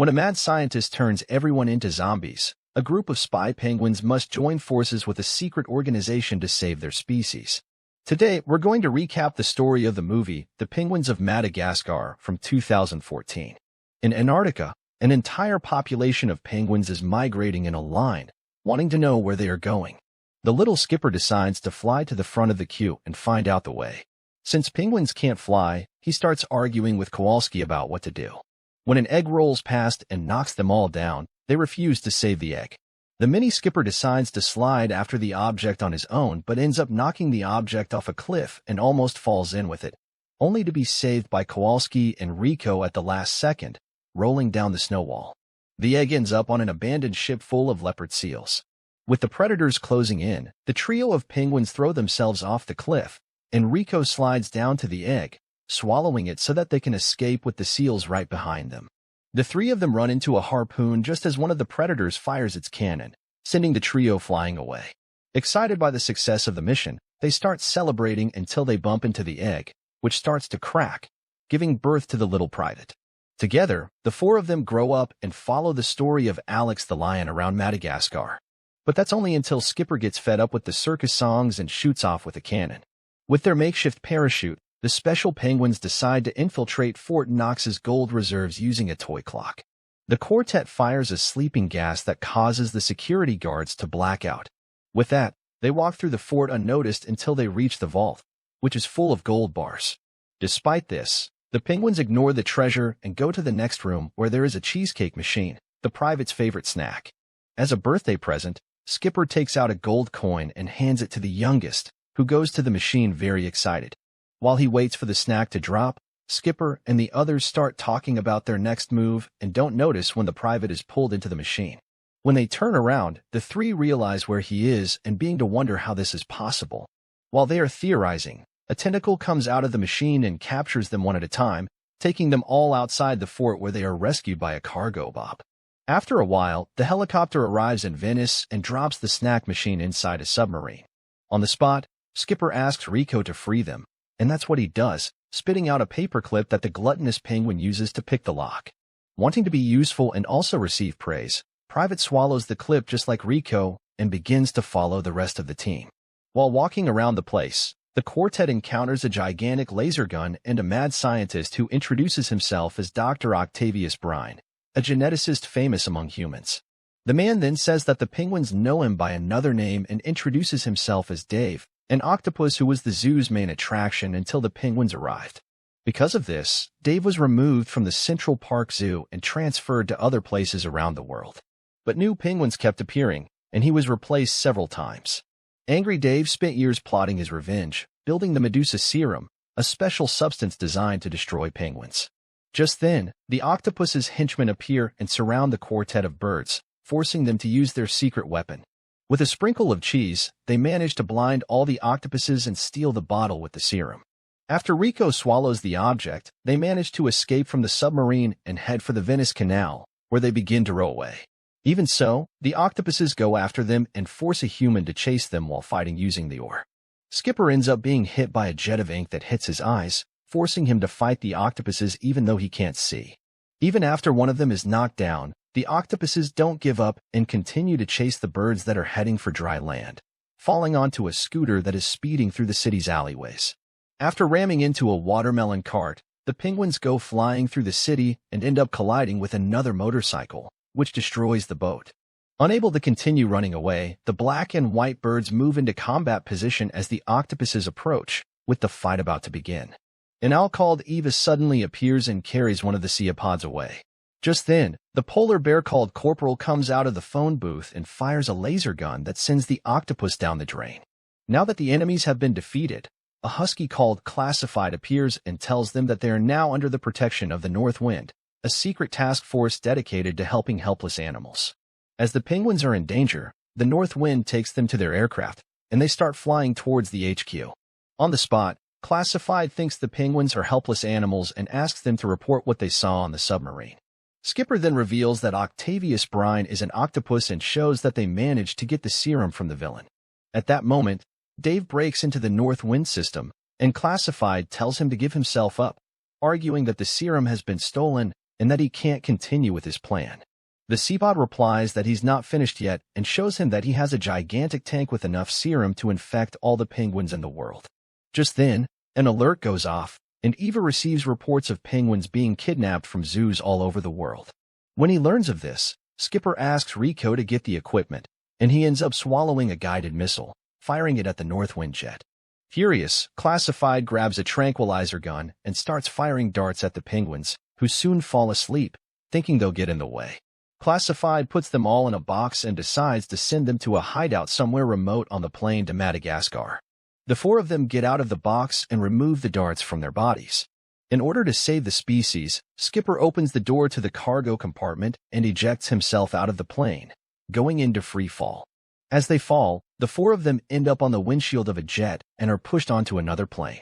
When a mad scientist turns everyone into zombies, a group of spy penguins must join forces with a secret organization to save their species. Today, we're going to recap the story of the movie The Penguins of Madagascar from 2014. In Antarctica, an entire population of penguins is migrating in a line, wanting to know where they are going. The little skipper decides to fly to the front of the queue and find out the way. Since penguins can't fly, he starts arguing with Kowalski about what to do. When an egg rolls past and knocks them all down, they refuse to save the egg. The mini-skipper decides to slide after the object on his own but ends up knocking the object off a cliff and almost falls in with it, only to be saved by Kowalski and Rico at the last second, rolling down the snow wall. The egg ends up on an abandoned ship full of leopard seals. With the predators closing in, the trio of penguins throw themselves off the cliff, and Rico slides down to the egg, swallowing it so that they can escape with the seals right behind them. The three of them run into a harpoon just as one of the predators fires its cannon, sending the trio flying away. Excited by the success of the mission, they start celebrating until they bump into the egg, which starts to crack, giving birth to the little private. Together, the four of them grow up and follow the story of Alex the lion around Madagascar. But that's only until Skipper gets fed up with the circus songs and shoots off with a cannon. With their makeshift parachute, the special penguins decide to infiltrate Fort Knox's gold reserves using a toy clock. The quartet fires a sleeping gas that causes the security guards to black out. With that, they walk through the fort unnoticed until they reach the vault, which is full of gold bars. Despite this, the penguins ignore the treasure and go to the next room where there is a cheesecake machine, the private's favorite snack. As a birthday present, Skipper takes out a gold coin and hands it to the youngest, who goes to the machine very excited. While he waits for the snack to drop, Skipper and the others start talking about their next move and don't notice when the private is pulled into the machine. When they turn around, the three realize where he is and begin to wonder how this is possible. While they are theorizing, a tentacle comes out of the machine and captures them one at a time, taking them all outside the fort where they are rescued by a cargo bob. After a while, the helicopter arrives in Venice and drops the snack machine inside a submarine. On the spot, Skipper asks Rico to free them, and that's what he does, spitting out a paperclip that the gluttonous penguin uses to pick the lock. Wanting to be useful and also receive praise, Private swallows the clip just like Rico and begins to follow the rest of the team. While walking around the place, the quartet encounters a gigantic laser gun and a mad scientist who introduces himself as Dr. Octavius Brine, a geneticist famous among humans. The man then says that the penguins know him by another name and introduces himself as Dave, an octopus who was the zoo's main attraction until the penguins arrived. Because of this, Dave was removed from the Central Park Zoo and transferred to other places around the world. But new penguins kept appearing, and he was replaced several times. Angry Dave spent years plotting his revenge, building the Medusa Serum, a special substance designed to destroy penguins. Just then, the octopus's henchmen appear and surround the quartet of birds, forcing them to use their secret weapon. With a sprinkle of cheese, they manage to blind all the octopuses and steal the bottle with the serum. After Rico swallows the object, they manage to escape from the submarine and head for the Venice Canal, where they begin to row away. Even so, the octopuses go after them and force a human to chase them while fighting using the oar. Skipper ends up being hit by a jet of ink that hits his eyes, forcing him to fight the octopuses even though he can't see. Even after one of them is knocked down, the octopuses don't give up and continue to chase the birds that are heading for dry land, falling onto a scooter that is speeding through the city's alleyways. After ramming into a watermelon cart, the penguins go flying through the city and end up colliding with another motorcycle, which destroys the boat. Unable to continue running away, the black and white birds move into combat position as the octopuses approach, with the fight about to begin. An owl called Eva suddenly appears and carries one of the ceopods away. Just then, the polar bear called Corporal comes out of the phone booth and fires a laser gun that sends the octopus down the drain. Now that the enemies have been defeated, a husky called Classified appears and tells them that they are now under the protection of the North Wind, a secret task force dedicated to helping helpless animals. As the penguins are in danger, the North Wind takes them to their aircraft, and they start flying towards the HQ. On the spot, Classified thinks the penguins are helpless animals and asks them to report what they saw on the submarine. Skipper then reveals that Octavius Brine is an octopus and shows that they managed to get the serum from the villain. At that moment, Dave breaks into the North Wind system, and Classified tells him to give himself up, arguing that the serum has been stolen and that he can't continue with his plan. The Seapod replies that he's not finished yet and shows him that he has a gigantic tank with enough serum to infect all the penguins in the world. Just then, an alert goes off, and Eva receives reports of penguins being kidnapped from zoos all over the world. When he learns of this, Skipper asks Rico to get the equipment, and he ends up swallowing a guided missile, firing it at the Northwind jet. Furious, Classified grabs a tranquilizer gun and starts firing darts at the penguins, who soon fall asleep, thinking they'll get in the way. Classified puts them all in a box and decides to send them to a hideout somewhere remote on the plane to Madagascar. The four of them get out of the box and remove the darts from their bodies. In order to save the species, Skipper opens the door to the cargo compartment and ejects himself out of the plane, going into free fall. As they fall, the four of them end up on the windshield of a jet and are pushed onto another plane.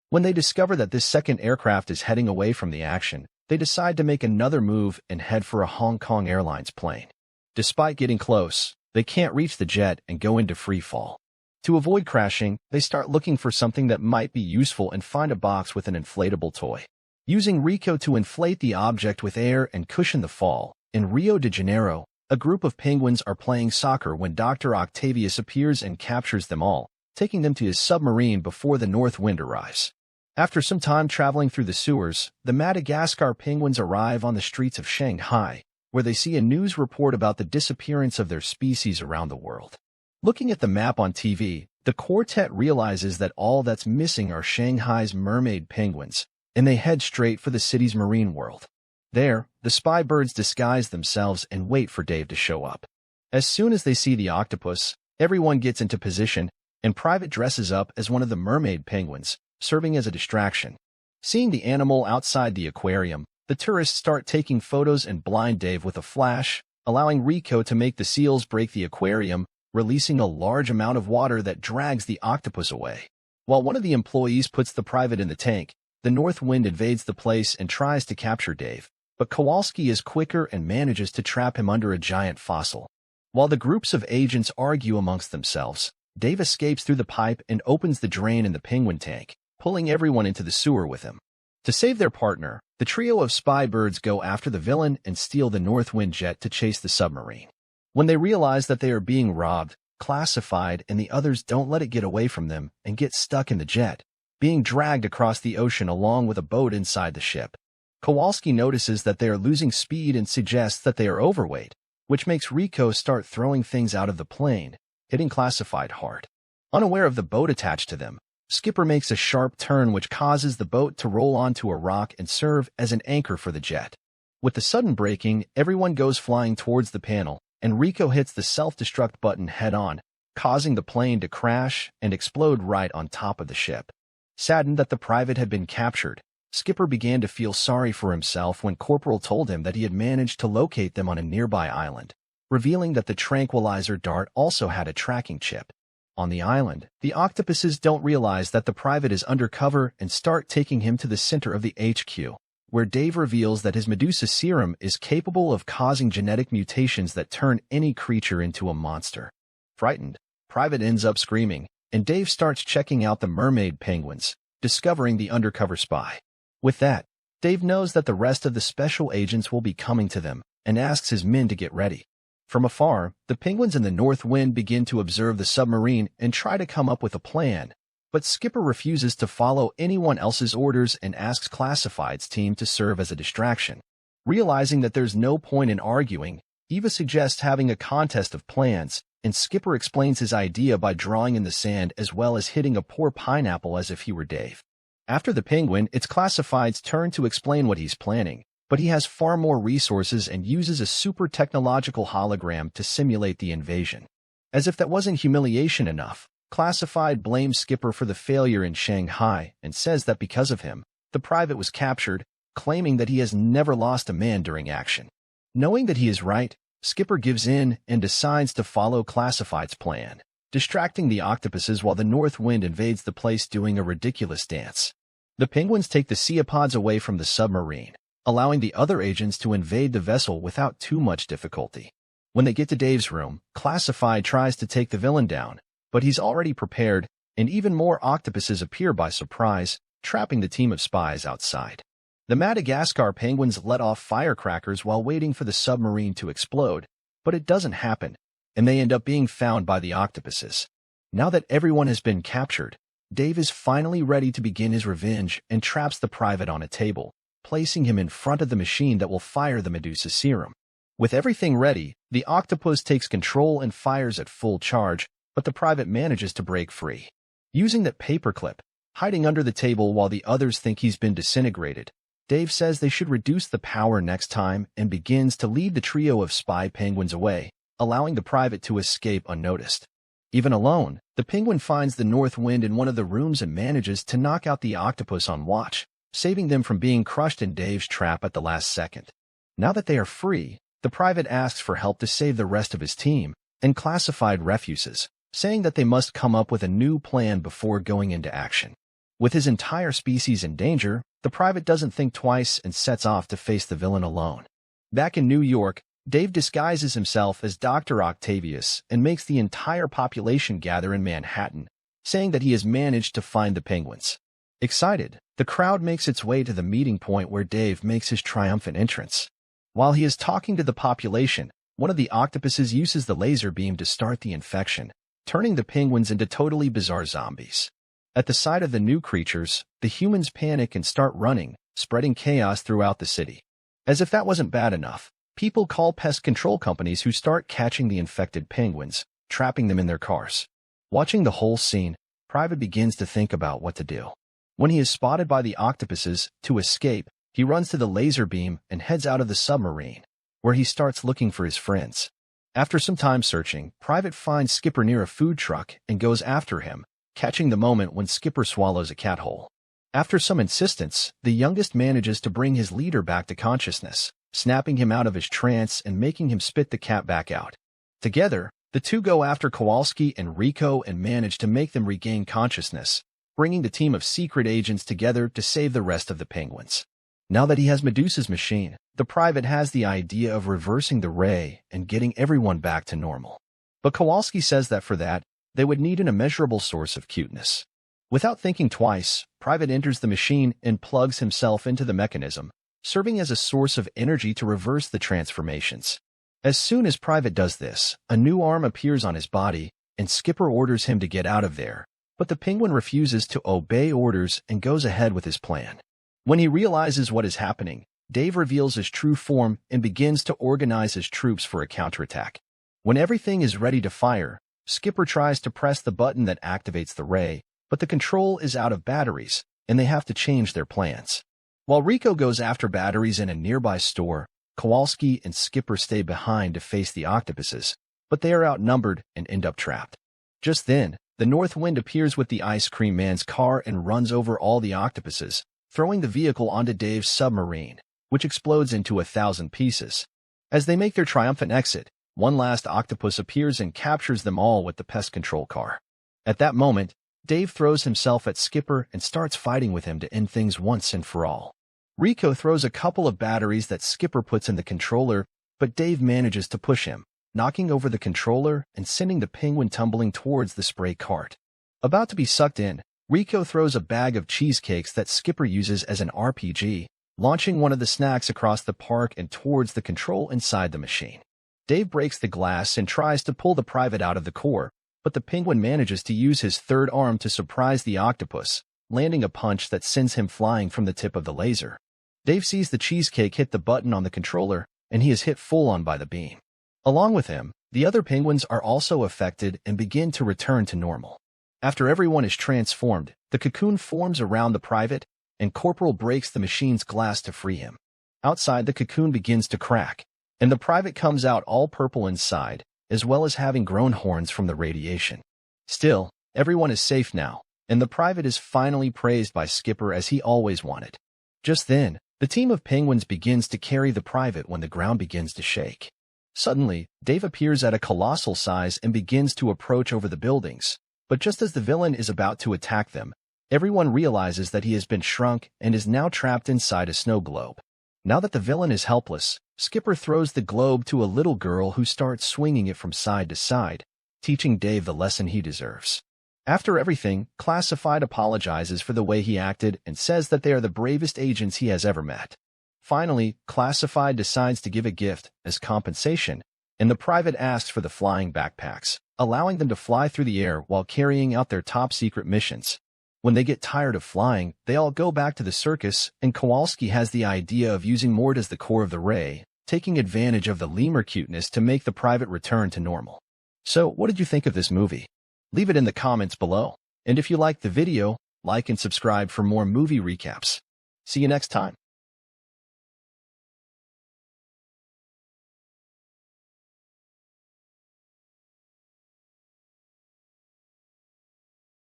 When they discover that this second aircraft is heading away from the action, they decide to make another move and head for a Hong Kong Airlines plane. Despite getting close, they can't reach the jet and go into free fall. To avoid crashing, they start looking for something that might be useful and find a box with an inflatable toy. Using Rico to inflate the object with air and cushion the fall, in Rio de Janeiro, a group of penguins are playing soccer when Dr. Octavius appears and captures them all, taking them to his submarine before the north wind arrives. After some time traveling through the sewers, the Madagascar penguins arrive on the streets of Shanghai, where they see a news report about the disappearance of their species around the world. Looking at the map on TV, the quartet realizes that all that's missing are Shanghai's mermaid penguins, and they head straight for the city's marine world. There, the spy birds disguise themselves and wait for Dave to show up. As soon as they see the octopus, everyone gets into position, and Private dresses up as one of the mermaid penguins, serving as a distraction. Seeing the animal outside the aquarium, the tourists start taking photos and blind Dave with a flash, allowing Rico to make the seals break the aquarium, releasing a large amount of water that drags the octopus away. While one of the employees puts the Private in the tank, the north wind invades the place and tries to capture Dave, but Kowalski is quicker and manages to trap him under a giant fossil. While the groups of agents argue amongst themselves, Dave escapes through the pipe and opens the drain in the penguin tank, pulling everyone into the sewer with him. To save their partner, the trio of spy birds go after the villain and steal the Northwind jet to chase the submarine. When they realize that they are being robbed, Classified and the others don't let it get away from them and get stuck in the jet, being dragged across the ocean along with a boat inside the ship. Kowalski notices that they are losing speed and suggests that they are overweight, which makes Rico start throwing things out of the plane, hitting Classified hard. Unaware of the boat attached to them, Skipper makes a sharp turn which causes the boat to roll onto a rock and serve as an anchor for the jet. With the sudden braking, everyone goes flying towards the panel, and Rico hits the self-destruct button head-on, causing the plane to crash and explode right on top of the ship. Saddened that the Private had been captured, Skipper began to feel sorry for himself when Corporal told him that he had managed to locate them on a nearby island, revealing that the tranquilizer dart also had a tracking chip. On the island, the octopuses don't realize that the Private is undercover and start taking him to the center of the HQ, where Dave reveals that his Medusa serum is capable of causing genetic mutations that turn any creature into a monster. Frightened, Private ends up screaming, and Dave starts checking out the mermaid penguins, discovering the undercover spy. With that, Dave knows that the rest of the special agents will be coming to them, and asks his men to get ready. From afar, the penguins in the north wind begin to observe the submarine and try to come up with a plan, but Skipper refuses to follow anyone else's orders and asks Classified's team to serve as a distraction. Realizing that there's no point in arguing, Eva suggests having a contest of plans, and Skipper explains his idea by drawing in the sand as well as hitting a poor pineapple as if he were Dave. After the penguin, it's Classified's turn to explain what he's planning, but he has far more resources and uses a super technological hologram to simulate the invasion. As if that wasn't humiliation enough, Classified blames Skipper for the failure in Shanghai and says that because of him, the Private was captured, claiming that he has never lost a man during action. Knowing that he is right, Skipper gives in and decides to follow Classified's plan, distracting the octopuses while the north wind invades the place doing a ridiculous dance. The penguins take the ceopods away from the submarine, allowing the other agents to invade the vessel without too much difficulty. When they get to Dave's room, Classified tries to take the villain down, but he's already prepared, and even more octopuses appear by surprise, trapping the team of spies outside. The Madagascar penguins let off firecrackers while waiting for the submarine to explode, but it doesn't happen, and they end up being found by the octopuses. Now that everyone has been captured, Dave is finally ready to begin his revenge and traps the private on a table, placing him in front of the machine that will fire the Medusa serum. With everything ready, the octopus takes control and fires at full charge, but the private manages to break free. Using that paperclip, hiding under the table while the others think he's been disintegrated, Dave says they should reduce the power next time and begins to lead the trio of spy penguins away, allowing the private to escape unnoticed. Even alone, the penguin finds the north wind in one of the rooms and manages to knock out the octopus on watch, saving them from being crushed in Dave's trap at the last second. Now that they are free, the private asks for help to save the rest of his team and classified refuses, saying that they must come up with a new plan before going into action. With his entire species in danger, the private doesn't think twice and sets off to face the villain alone. Back in New York, Dave disguises himself as Dr. Octavius and makes the entire population gather in Manhattan, saying that he has managed to find the penguins. Excited, the crowd makes its way to the meeting point where Dave makes his triumphant entrance. While he is talking to the population, one of the octopuses uses the laser beam to start the infection, turning the penguins into totally bizarre zombies. At the sight of the new creatures, the humans panic and start running, spreading chaos throughout the city. As if that wasn't bad enough, people call pest control companies who start catching the infected penguins, trapping them in their cars. Watching the whole scene, Private begins to think about what to do. When he is spotted by the octopuses, to escape, he runs to the laser beam and heads out of the submarine, where he starts looking for his friends. After some time searching, Private finds Skipper near a food truck and goes after him, catching the moment when Skipper swallows a cat whole. After some insistence, the youngest manages to bring his leader back to consciousness, snapping him out of his trance and making him spit the cat back out. Together, the two go after Kowalski and Rico and manage to make them regain consciousness, bringing the team of secret agents together to save the rest of the penguins. Now that he has Medusa's machine, the private has the idea of reversing the ray and getting everyone back to normal. But Kowalski says that for that, they would need an immeasurable source of cuteness. Without thinking twice, Private enters the machine and plugs himself into the mechanism, serving as a source of energy to reverse the transformations. As soon as Private does this, a new arm appears on his body, and Skipper orders him to get out of there, but the penguin refuses to obey orders and goes ahead with his plan. When he realizes what is happening, Dave reveals his true form and begins to organize his troops for a counterattack. When everything is ready to fire, Skipper tries to press the button that activates the ray, but the control is out of batteries, and they have to change their plans. While Rico goes after batteries in a nearby store, Kowalski and Skipper stay behind to face the octopuses, but they are outnumbered and end up trapped. Just then, the North Wind appears with the Ice Cream Man's car and runs over all the octopuses, throwing the vehicle onto Dave's submarine, which explodes into 1,000 pieces. As they make their triumphant exit, one last octopus appears and captures them all with the pest control car. At that moment, Dave throws himself at Skipper and starts fighting with him to end things once and for all. Rico throws a couple of batteries that Skipper puts in the controller, but Dave manages to push him, knocking over the controller and sending the penguin tumbling towards the spray cart. About to be sucked in, Rico throws a bag of cheesecakes that Skipper uses as an RPG, launching one of the snacks across the park and towards the control inside the machine. Dave breaks the glass and tries to pull the private out of the core, but the penguin manages to use his third arm to surprise the octopus, landing a punch that sends him flying from the tip of the laser. Dave sees the cheesecake hit the button on the controller, and he is hit full-on by the beam. Along with him, the other penguins are also affected and begin to return to normal. After everyone is transformed, the cocoon forms around the private, and Corporal breaks the machine's glass to free him. Outside, the cocoon begins to crack, and the private comes out all purple inside, as well as having grown horns from the radiation. Still, everyone is safe now, and the private is finally praised by Skipper as he always wanted. Just then, the team of penguins begins to carry the private when the ground begins to shake. Suddenly, Dave appears at a colossal size and begins to approach over the buildings, but just as the villain is about to attack them, everyone realizes that he has been shrunk and is now trapped inside a snow globe. Now that the villain is helpless, Skipper throws the globe to a little girl who starts swinging it from side to side, teaching Dave the lesson he deserves. After everything, Classified apologizes for the way he acted and says that they are the bravest agents he has ever met. Finally, Classified decides to give a gift as compensation, and the private asks for the flying backpacks, allowing them to fly through the air while carrying out their top-secret missions. When they get tired of flying, they all go back to the circus, and Kowalski has the idea of using Mort as the core of the ray, taking advantage of the lemur cuteness to make the private return to normal. So, what did you think of this movie? Leave it in the comments below. And if you liked the video, like and subscribe for more movie recaps. See you next time.